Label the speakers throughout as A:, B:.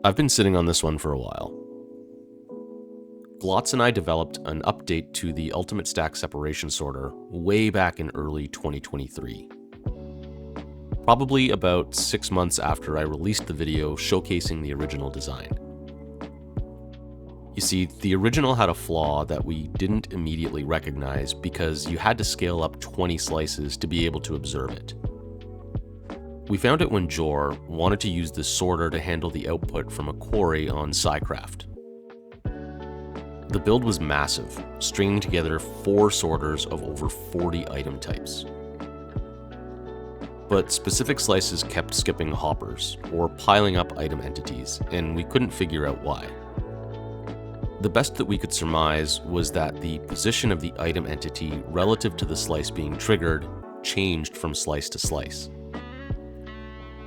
A: I've been sitting on this one for a while. Glotz and I developed an update to the Ultimate Stack Separation Sorter way back in early 2023. Probably about 6 months after I released the video showcasing the original design. You see, the original had a flaw that we didn't immediately recognize because you had to scale up 20 slices to be able to observe it. We found it when Jor wanted to use the sorter to handle the output from a quarry on Psycraft. The build was massive, stringing together 4 sorters of over 40 item types. But specific slices kept skipping hoppers, or piling up item entities, and we couldn't figure out why. The best that we could surmise was that the position of the item entity relative to the slice being triggered changed from slice to slice.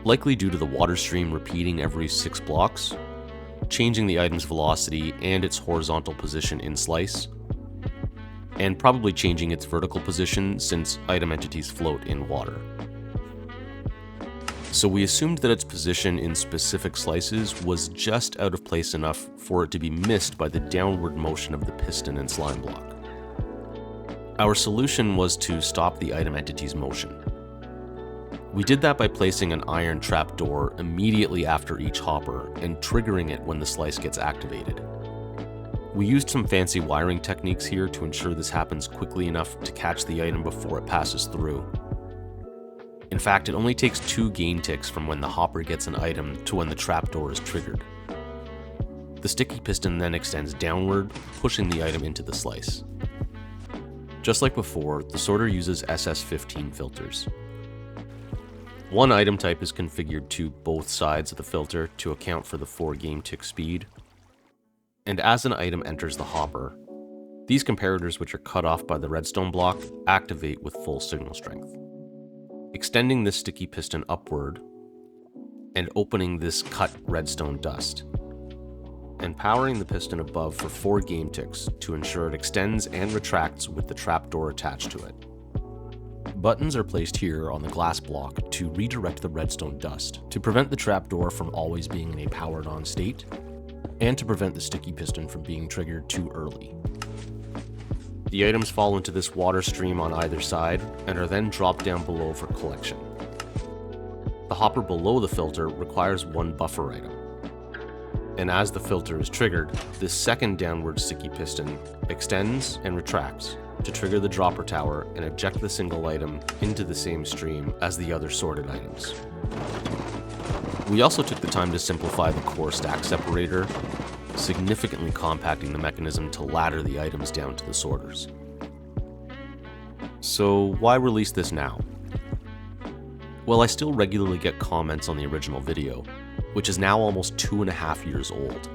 A: Likely due to the water stream repeating every 6 blocks, changing the item's velocity and its horizontal position in slice, and probably changing its vertical position since item entities float in water. So we assumed that its position in specific slices was just out of place enough for it to be missed by the downward motion of the piston and slime block. Our solution was to stop the item entity's motion. We did that by placing an iron trapdoor immediately after each hopper and triggering it when the slice gets activated. We used some fancy wiring techniques here to ensure this happens quickly enough to catch the item before it passes through. In fact, it only takes 2 gain ticks from when the hopper gets an item to when the trapdoor is triggered. The sticky piston then extends downward, pushing the item into the slice. Just like before, the sorter uses SS15 filters. One item type is configured to both sides of the filter to account for the 4 game tick speed. And as an item enters the hopper, these comparators, which are cut off by the redstone block, activate with full signal strength, extending this sticky piston upward and opening this cut redstone dust, and powering the piston above for 4 game ticks to ensure it extends and retracts with the trapdoor attached to it. Buttons are placed here on the glass block to redirect the redstone dust, to prevent the trapdoor from always being in a powered on state, and to prevent the sticky piston from being triggered too early. The items fall into this water stream on either side and are then dropped down below for collection. The hopper below the filter requires 1 buffer item, and as the filter is triggered, this second downward sticky piston extends and retracts to trigger the dropper tower and eject the single item into the same stream as the other sorted items. We also took the time to simplify the core stack separator, significantly compacting the mechanism to ladder the items down to the sorters. So why release this now? Well, I still regularly get comments on the original video, which is now almost 2.5 years old.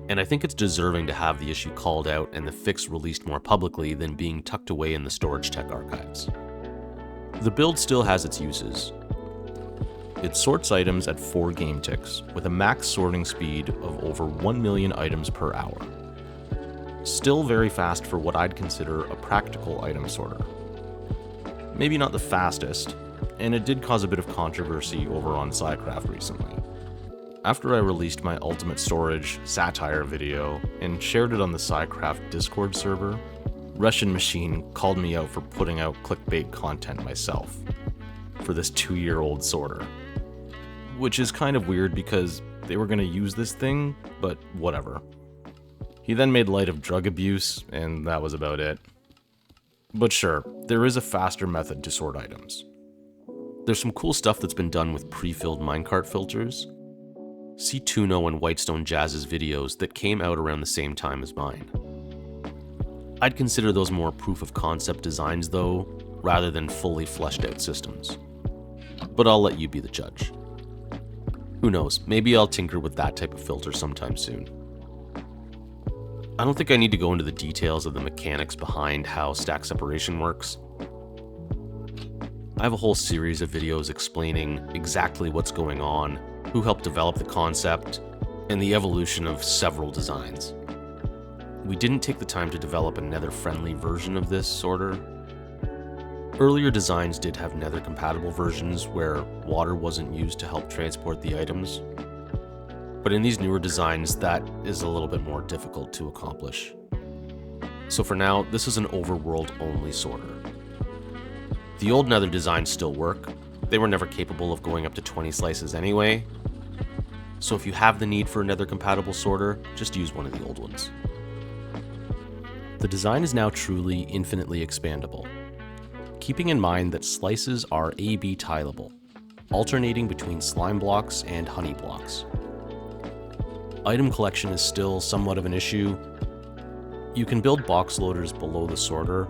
A: And I think it's deserving to have the issue called out and the fix released more publicly than being tucked away in the storage tech archives. The build still has its uses. It sorts items at 4 game ticks, with a max sorting speed of over 1 million items per hour. Still very fast for what I'd consider a practical item sorter. Maybe not the fastest, and it did cause a bit of controversy over on Psycraft recently. After I released my Ultimate Storage satire video and shared it on the Psycraft Discord server, Russian Machine called me out for putting out clickbait content myself for this 2-year-old sorter. Which is kind of weird because they were going to use this thing, but whatever. He then made light of drug abuse, and that was about it. But sure, there is a faster method to sort items. There's some cool stuff that's been done with pre-filled minecart filters. See Tuno and Whitestone Jazz's videos that came out around the same time as mine. I'd consider those more proof of concept designs though, rather than fully fleshed out systems. But I'll let you be the judge. Who knows, maybe I'll tinker with that type of filter sometime soon. I don't think I need to go into the details of the mechanics behind how stack separation works. I have a whole series of videos explaining exactly what's going on, who helped develop the concept, and the evolution of several designs. We didn't take the time to develop a nether-friendly version of this sorter. Earlier designs did have nether-compatible versions where water wasn't used to help transport the items. But in these newer designs, that is a little bit more difficult to accomplish. So for now, this is an overworld only sorter. The old nether designs still work. They were never capable of going up to 20 slices anyway. So if you have the need for a nether compatible sorter, just use one of the old ones. The design is now truly infinitely expandable, keeping in mind that slices are A/B tileable, alternating between slime blocks and honey blocks. Item collection is still somewhat of an issue. You can build box loaders below the sorter,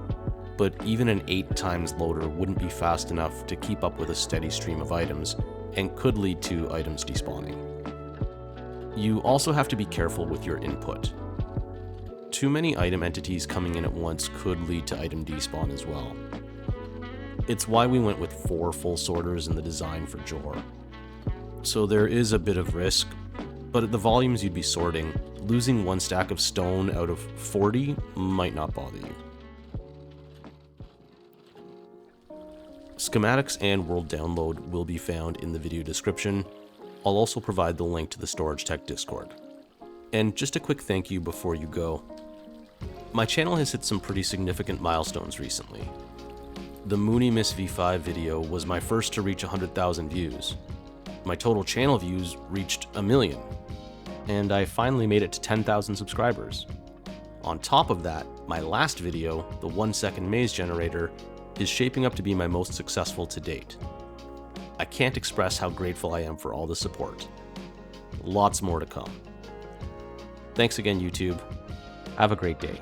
A: but even an 8x loader wouldn't be fast enough to keep up with a steady stream of items, and could lead to items despawning. You also have to be careful with your input. Too many item entities coming in at once could lead to item despawn as well. It's why we went with 4 full sorters in the design for Jor. So there is a bit of risk, but at the volumes you'd be sorting, losing 1 stack of stone out of 40 might not bother you. Schematics and world download will be found in the video description. I'll also provide the link to the Storage Tech Discord. And just a quick thank you before you go. My channel has hit some pretty significant milestones recently. The Mooney Miss V5 video was my first to reach 100,000 views. My total channel views reached 1 million. And I finally made it to 10,000 subscribers. On top of that, my last video, the 1-second maze generator, is shaping up to be my most successful to date. I can't express how grateful I am for all the support. Lots more to come. Thanks again, YouTube. Have a great day.